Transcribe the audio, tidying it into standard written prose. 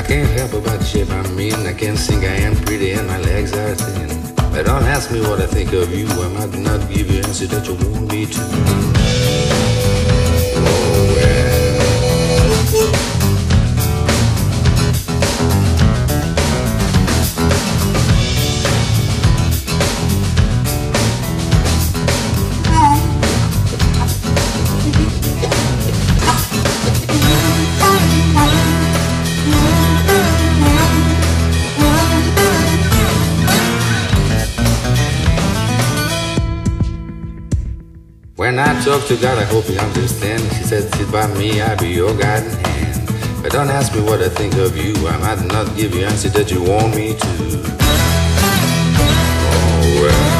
can't help about the shape I'm mean. I can't sing, I am pretty, and my legs are thin. But don't ask me what I think of you. I might not give you an answer that you want me to. Oh, well. When I talk to God, I hope you understand. She said, sit by me, I'll be your guiding hand. But don't ask me what I think of you. I might not give you an answer that you want me to. Oh, well.